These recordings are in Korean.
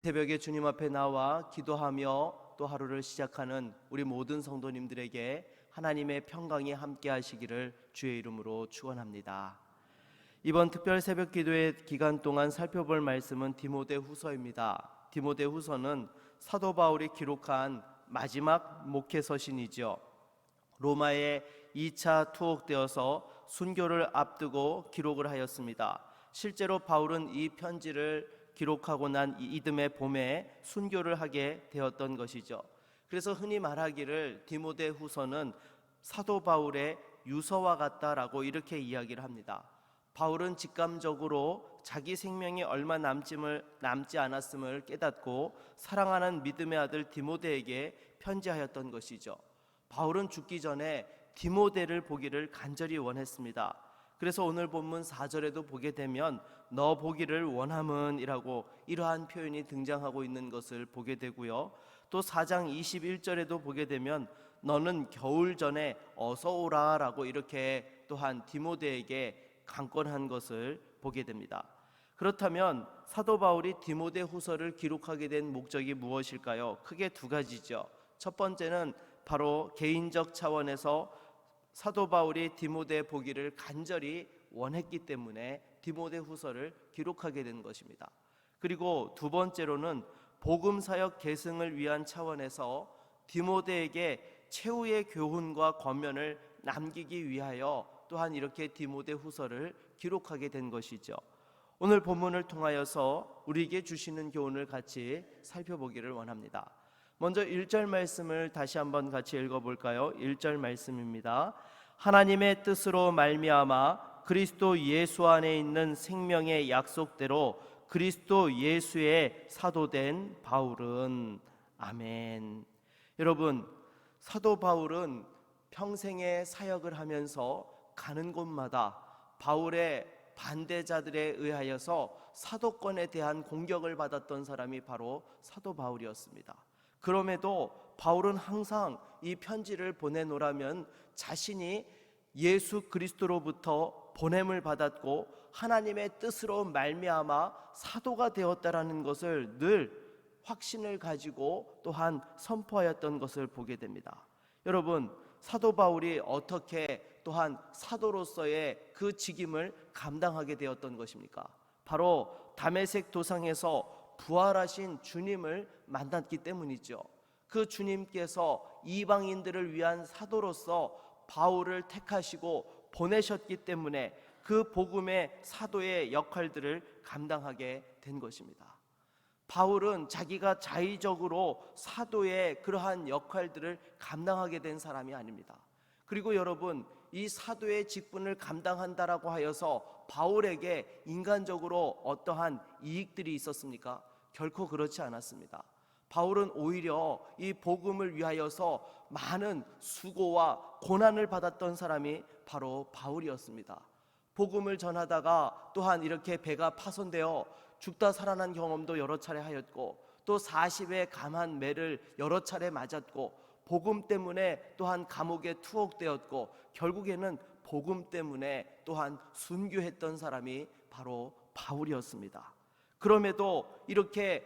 새벽에 주님 앞에 나와 기도하며 또 하루를 시작하는 우리 모든 성도님들에게 하나님의 평강이 함께 하시기를 주의 이름으로 축원합니다. 이번 특별 새벽 기도의 기간 동안 살펴볼 말씀은 디모데후서입니다. 디모데후서는 사도 바울이 기록한 마지막 목회 서신이죠. 로마에 2차 투옥되어서 순교를 앞두고 기록을 하였습니다. 실제로 바울은 이 편지를 기록하고 난 이듬해 봄에 순교를 하게 되었던 것이죠. 그래서 흔히 말하기를 디모데후서는 사도 바울의 유서와 같다라고 이렇게 이야기를 합니다. 바울은 직감적으로 자기 생명이 얼마 남지 않았음을 깨닫고 사랑하는 믿음의 아들 디모데에게 편지하였던 것이죠. 바울은 죽기 전에 디모데를 보기를 간절히 원했습니다. 그래서 오늘 본문 4절에도 보게 되면 너 보기를 원함은 이라고 이러한 표현이 등장하고 있는 것을 보게 되고요. 또 4장 21절에도 보게 되면 너는 겨울 전에 어서 오라 라고 이렇게 또한 디모데에게 강권한 것을 보게 됩니다. 그렇다면 사도 바울이 디모데 후서를 기록하게 된 목적이 무엇일까요? 크게 두 가지죠. 첫 번째는 바로 개인적 차원에서 사도 바울이 디모데 보기를 간절히 원했기 때문에 디모데 후서를 기록하게 된 것입니다. 그리고 두 번째로는 복음 사역 계승을 위한 차원에서 디모데에게 최후의 교훈과 권면을 남기기 위하여 또한 이렇게 디모데 후서를 기록하게 된 것이죠. 오늘 본문을 통하여서 우리에게 주시는 교훈을 같이 살펴보기를 원합니다. 먼저 1절 말씀을 다시 한번 같이 읽어볼까요? 1절 말씀입니다. 하나님의 뜻으로 말미암아 그리스도 예수 안에 있는 생명의 약속대로 그리스도 예수의 사도된 바울은. 아멘. 여러분, 사도 바울은 평생의 사역을 하면서 가는 곳마다 바울의 반대자들에 의하여서 사도권에 대한 공격을 받았던 사람이 바로 사도 바울이었습니다. 그럼에도 바울은 항상 이 편지를 보내노라면 자신이 예수 그리스도로부터 보냄을 받았고 하나님의 뜻으로 말미암아 사도가 되었다라는 것을 늘 확신을 가지고 또한 선포하였던 것을 보게 됩니다. 여러분, 사도 바울이 어떻게 또한 사도로서의 그 직임을 감당하게 되었던 것입니까? 바로 다메섹 도상에서 부활하신 주님을 만났기 때문이죠. 그 주님께서 이방인들을 위한 사도로서 바울을 택하시고 보내셨기 때문에 그 복음의 사도의 역할들을 감당하게 된 것입니다. 바울은 자기가 자의적으로 사도의 그러한 역할들을 감당하게 된 사람이 아닙니다. 그리고 여러분, 이 사도의 직분을 감당한다라고 하여서 바울에게 인간적으로 어떠한 이익들이 있었습니까? 결코 그렇지 않았습니다. 바울은 오히려 이 복음을 위하여서 많은 수고와 고난을 받았던 사람이 바로 바울이었습니다. 복음을 전하다가 또한 이렇게 배가 파손되어 죽다 살아난 경험도 여러 차례 하였고, 또 40의 감한 매를 여러 차례 맞았고, 복음 때문에 또한 감옥에 투옥되었고, 결국에는 복음 때문에 또한 순교했던 사람이 바로 바울이었습니다. 그럼에도 이렇게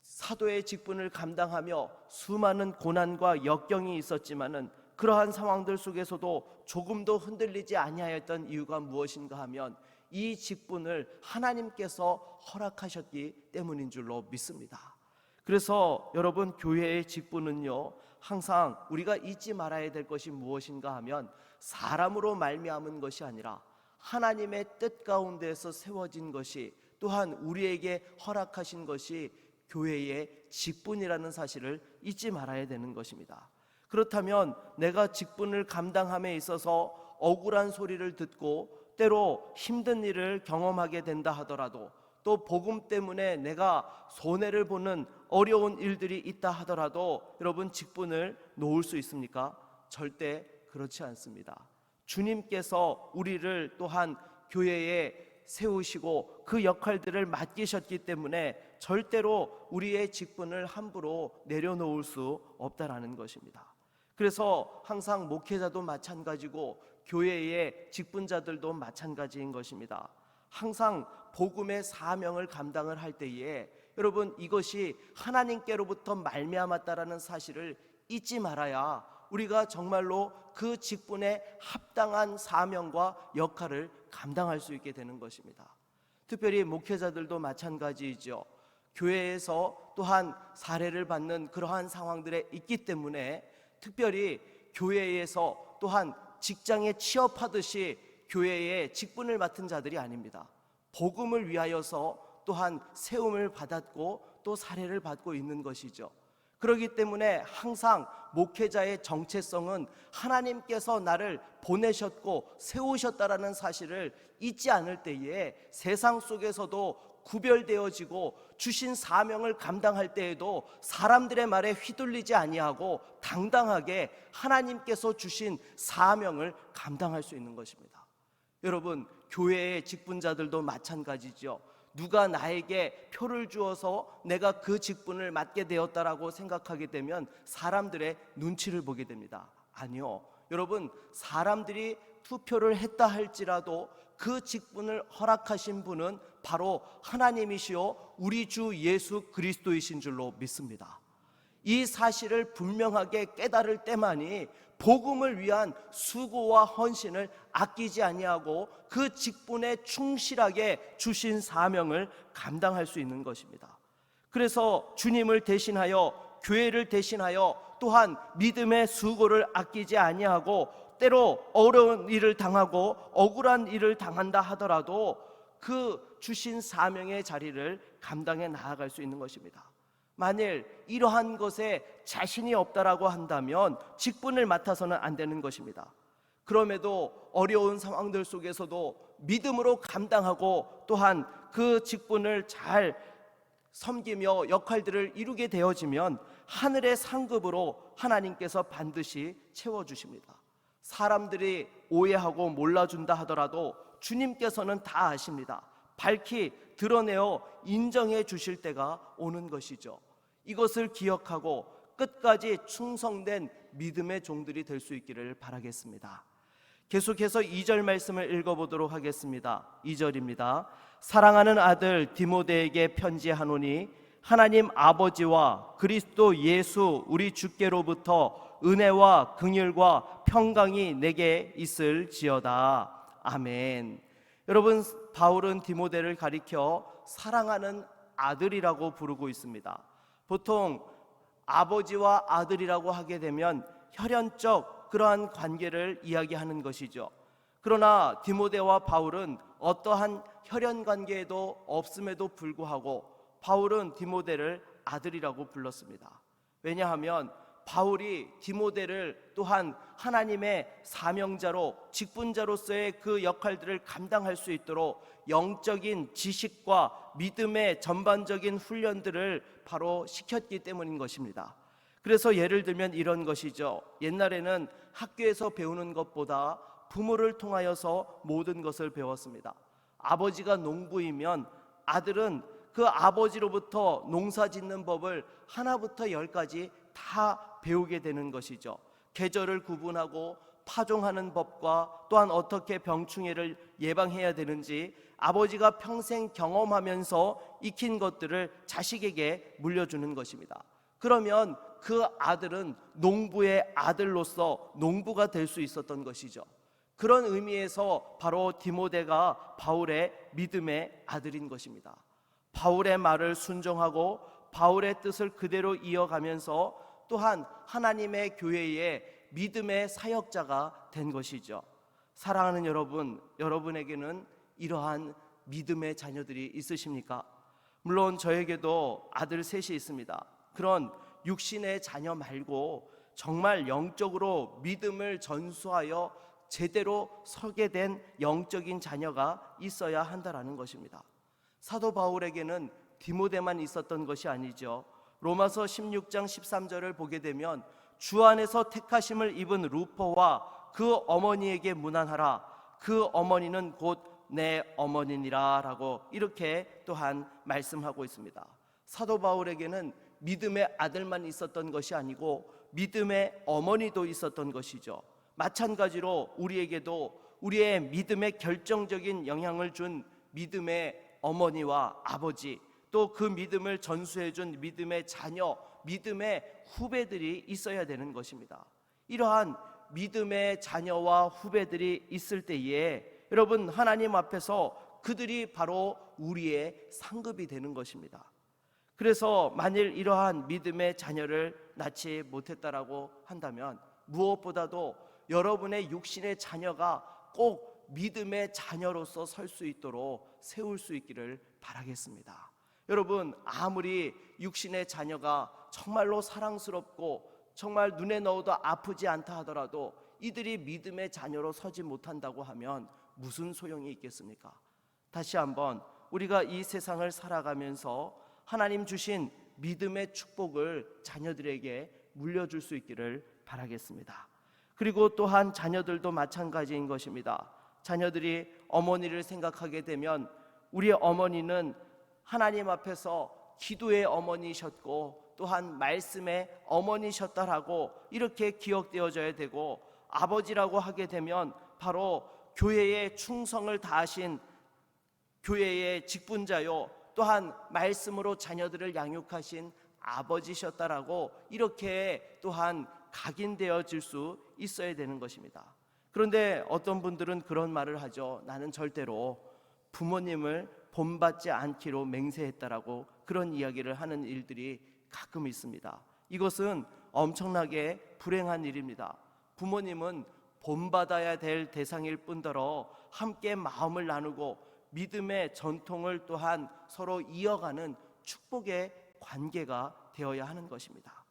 사도의 직분을 감당하며 수많은 고난과 역경이 있었지만은 그러한 상황들 속에서도 조금도 흔들리지 아니하였던 이유가 무엇인가 하면 이 직분을 하나님께서 허락하셨기 때문인 줄로 믿습니다. 그래서 여러분, 교회의 직분은요, 항상 우리가 잊지 말아야 될 것이 무엇인가 하면 사람으로 말미암은 것이 아니라 하나님의 뜻 가운데서 세워진 것이, 또한 우리에게 허락하신 것이 교회의 직분이라는 사실을 잊지 말아야 되는 것입니다. 그렇다면 내가 직분을 감당함에 있어서 억울한 소리를 듣고 때로 힘든 일을 경험하게 된다 하더라도, 또 복음 때문에 내가 손해를 보는 어려운 일들이 있다 하더라도 여러분, 직분을 놓을 수 있습니까? 절대 그렇지 않습니다. 주님께서 우리를 또한 교회에 세우시고 그 역할들을 맡기셨기 때문에 절대로 우리의 직분을 함부로 내려놓을 수 없다라는 것입니다. 그래서 항상 목회자도 마찬가지고 교회의 직분자들도 마찬가지인 것입니다. 항상 복음의 사명을 감당을 할 때에 여러분, 이것이 하나님께로부터 말미암았다라는 사실을 잊지 말아야 우리가 정말로 그 직분에 합당한 사명과 역할을 감당할 수 있게 되는 것입니다. 특별히 목회자들도 마찬가지이죠. 교회에서 또한 사례를 받는 그러한 상황들에 있기 때문에 특별히 교회에서 또한 직장에 취업하듯이 교회의 직분을 맡은 자들이 아닙니다. 복음을 위하여서 또한 세움을 받았고 또 사례를 받고 있는 것이죠. 그렇기 때문에 항상 목회자의 정체성은 하나님께서 나를 보내셨고 세우셨다라는 사실을 잊지 않을 때에 세상 속에서도 구별되어지고 주신 사명을 감당할 때에도 사람들의 말에 휘둘리지 아니하고 당당하게 하나님께서 주신 사명을 감당할 수 있는 것입니다. 여러분, 교회의 직분자들도 마찬가지죠. 누가 나에게 표를 주어서 내가 그 직분을 맡게 되었다라고 생각하게 되면 사람들의 눈치를 보게 됩니다. 아니요, 여러분, 사람들이 투표를 했다 할지라도 그 직분을 허락하신 분은 바로 하나님이시요 우리 주 예수 그리스도이신 줄로 믿습니다. 이 사실을 분명하게 깨달을 때만이 복음을 위한 수고와 헌신을 아끼지 아니하고 그 직분에 충실하게 주신 사명을 감당할 수 있는 것입니다. 그래서 주님을 대신하여 교회를 대신하여 또한 믿음의 수고를 아끼지 아니하고 때로 어려운 일을 당하고 억울한 일을 당한다 하더라도 그 주신 사명의 자리를 감당해 나아갈 수 있는 것입니다. 만일 이러한 것에 자신이 없다라고 한다면 직분을 맡아서는 안 되는 것입니다. 그럼에도 어려운 상황들 속에서도 믿음으로 감당하고 또한 그 직분을 잘 섬기며 역할들을 이루게 되어지면 하늘의 상급으로 하나님께서 반드시 채워주십니다. 사람들이 오해하고 몰라준다 하더라도 주님께서는 다 아십니다. 밝히 드러내어 인정해 주실 때가 오는 것이죠. 이것을 기억하고 끝까지 충성된 믿음의 종들이 될 수 있기를 바라겠습니다. 계속해서 2절 말씀을 읽어보도록 하겠습니다. 2절입니다. 사랑하는 아들 디모데에게 편지하노니 하나님 아버지와 그리스도 예수 우리 주께로부터 은혜와 긍휼과 평강이 내게 있을지어다. 아멘. 여러분, 바울은 디모데를 가리켜 사랑하는 아들이라고 부르고 있습니다. 보통 아버지와 아들이라고 하게 되면 혈연적 그러한 관계를 이야기하는 것이죠. 그러나 디모데와 바울은 어떠한 혈연 관계에도 없음에도 불구하고 바울은 디모데를 아들이라고 불렀습니다. 왜냐하면 바울이 디모데를 또한 하나님의 사명자로 직분자로서의 그 역할들을 감당할 수 있도록 영적인 지식과 믿음의 전반적인 훈련들을 바로 시켰기 때문인 것입니다. 그래서 예를 들면 이런 것이죠. 옛날에는 학교에서 배우는 것보다 부모를 통하여서 모든 것을 배웠습니다. 아버지가 농부이면 아들은 그 아버지로부터 농사 짓는 법을 하나부터 열까지 다 배우게 되는 것이죠. 계절을 구분하고 파종하는 법과 또한 어떻게 병충해를 예방해야 되는지 아버지가 평생 경험하면서 익힌 것들을 자식에게 물려주는 것입니다. 그러면 그 아들은 농부의 아들로서 농부가 될 수 있었던 것이죠. 그런 의미에서 바로 디모데가 바울의 믿음의 아들인 것입니다. 바울의 말을 순종하고 바울의 뜻을 그대로 이어가면서 또한 하나님의 교회의 믿음의 사역자가 된 것이죠. 사랑하는 여러분, 여러분에게는 이러한 믿음의 자녀들이 있으십니까? 물론 저에게도 아들 셋이 있습니다. 그런 육신의 자녀 말고 정말 영적으로 믿음을 전수하여 제대로 서게 된 영적인 자녀가 있어야 한다라는 것입니다. 사도 바울에게는 디모데만 있었던 것이 아니죠. 로마서 16장 13절을 보게 되면 주 안에서 택하심을 입은 루포와 그 어머니에게 문안하라. 그 어머니는 곧 내 어머니니라 라고 이렇게 또한 말씀하고 있습니다. 사도 바울에게는 믿음의 아들만 있었던 것이 아니고 믿음의 어머니도 있었던 것이죠. 마찬가지로 우리에게도 우리의 믿음에 결정적인 영향을 준 믿음의 어머니와 아버지, 또 그 믿음을 전수해준 믿음의 자녀, 믿음의 후배들이 있어야 되는 것입니다. 이러한 믿음의 자녀와 후배들이 있을 때에 여러분, 하나님 앞에서 그들이 바로 우리의 상급이 되는 것입니다. 그래서 만일 이러한 믿음의 자녀를 낳지 못했다라고 한다면 무엇보다도 여러분의 육신의 자녀가 꼭 믿음의 자녀로서 설 수 있도록 세울 수 있기를 바라겠습니다. 여러분, 아무리 육신의 자녀가 정말로 사랑스럽고 정말 눈에 넣어도 아프지 않다 하더라도 이들이 믿음의 자녀로 서지 못한다고 하면 무슨 소용이 있겠습니까? 다시 한번 우리가 이 세상을 살아가면서 하나님 주신 믿음의 축복을 자녀들에게 물려줄 수 있기를 바라겠습니다. 그리고 또한 자녀들도 마찬가지인 것입니다. 자녀들이 어머니를 생각하게 되면 우리 어머니는 하나님 앞에서 기도의 어머니셨고 또한 말씀의 어머니셨다라고 이렇게 기억되어져야 되고, 아버지라고 하게 되면 바로 교회에 충성을 다하신 교회의 직분자요, 또한 말씀으로 자녀들을 양육하신 아버지셨다라고 이렇게 또한 각인되어질 수 있어야 되는 것입니다. 그런데 어떤 분들은 그런 말을 하죠. 나는 절대로 부모님을 본받지 않기로 맹세했다라고 그런 이야기를 하는 일들이 가끔 있습니다. 이것은 엄청나게 불행한 일입니다. 부모님은 본받아야 될 대상일 뿐더러 함께 마음을 나누고 믿음의 전통을 또한 서로 이어가는 축복의 관계가 되어야 하는 것입니다.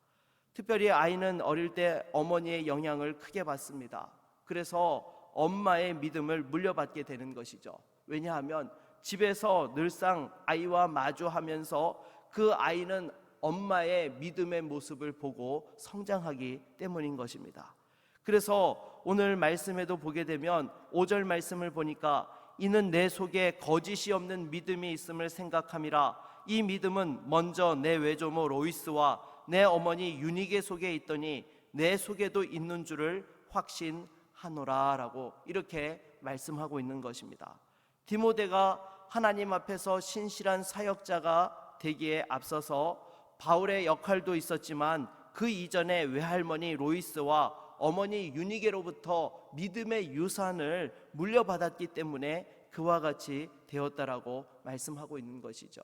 특별히 아이는 어릴 때 어머니의 영향을 크게 받습니다. 그래서 엄마의 믿음을 물려받게 되는 것이죠. 왜냐하면 집에서 늘상 아이와 마주하면서 그 아이는 엄마의 믿음의 모습을 보고 성장하기 때문인 것입니다. 그래서 오늘 말씀에도 보게 되면 5절 말씀을 보니까 이는 내 속에 거짓이 없는 믿음이 있음을 생각함이라. 이 믿음은 먼저 내 외조모 로이스와 내 어머니 유니게 속에 있더니 내 속에도 있는 줄을 확신하노라 라고 이렇게 말씀하고 있는 것입니다. 디모데가 하나님 앞에서 신실한 사역자가 되기에 앞서서 바울의 역할도 있었지만 그 이전에 외할머니 로이스와 어머니 유니게로부터 믿음의 유산을 물려받았기 때문에 그와 같이 되었다라고 말씀하고 있는 것이죠.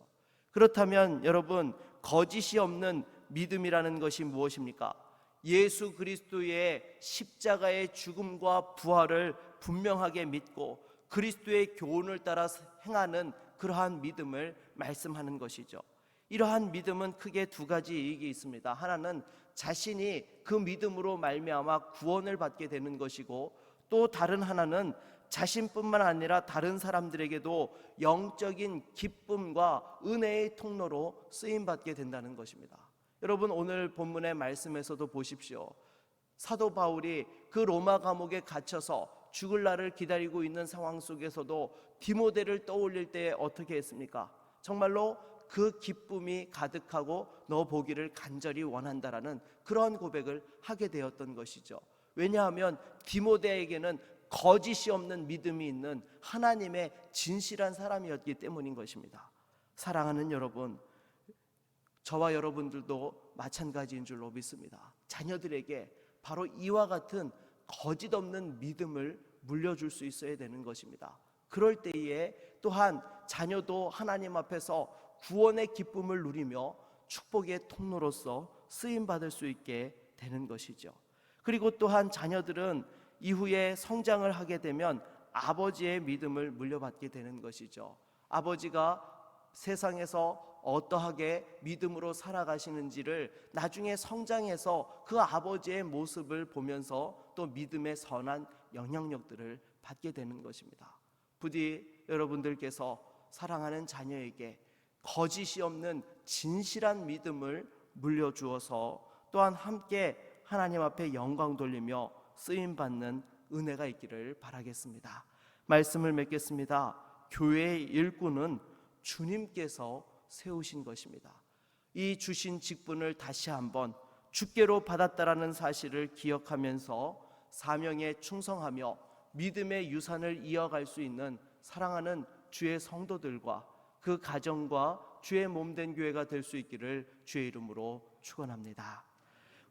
그렇다면 여러분, 거짓이 없는 믿음이라는 것이 무엇입니까? 예수 그리스도의 십자가의 죽음과 부활을 분명하게 믿고 그리스도의 교훈을 따라 행하는 그러한 믿음을 말씀하는 것이죠. 이러한 믿음은 크게 두 가지 이익이 있습니다. 하나는 자신이 그 믿음으로 말미암아 구원을 받게 되는 것이고, 또 다른 하나는 자신뿐만 아니라 다른 사람들에게도 영적인 기쁨과 은혜의 통로로 쓰임받게 된다는 것입니다. 여러분, 오늘 본문의 말씀에서도 보십시오. 사도 바울이 그 로마 감옥에 갇혀서 죽을 날을 기다리고 있는 상황 속에서도 디모데를 떠올릴 때 어떻게 했습니까? 정말로 그 기쁨이 가득하고 너 보기를 간절히 원한다라는 그런 고백을 하게 되었던 것이죠. 왜냐하면 디모데에게는 거짓이 없는 믿음이 있는 하나님의 진실한 사람이었기 때문인 것입니다. 사랑하는 여러분, 저와 여러분들도 마찬가지인 줄로 믿습니다. 자녀들에게 바로 이와 같은 거짓 없는 믿음을 물려줄 수 있어야 되는 것입니다. 그럴 때에 또한 자녀도 하나님 앞에서 구원의 기쁨을 누리며 축복의 통로로서 쓰임받을 수 있게 되는 것이죠. 그리고 또한 자녀들은 이후에 성장을 하게 되면 아버지의 믿음을 물려받게 되는 것이죠. 아버지가 세상에서 어떠하게 믿음으로 살아가시는지를 나중에 성장해서 그 아버지의 모습을 보면서 또 믿음의 선한 영향력들을 받게 되는 것입니다. 부디 여러분들께서 사랑하는 자녀에게 거짓이 없는 진실한 믿음을 물려주어서 또한 함께 하나님 앞에 영광 돌리며 쓰임받는 은혜가 있기를 바라겠습니다. 말씀을 맺겠습니다. 교회의 일꾼은 주님께서 세우신 것입니다. 이 주신 직분을 다시 한번 주께로 받았다라는 사실을 기억하면서 사명에 충성하며 믿음의 유산을 이어갈 수 있는 사랑하는 주의 성도들과 그 가정과 주의 몸된 교회가 될 수 있기를 주의 이름으로 축원합니다.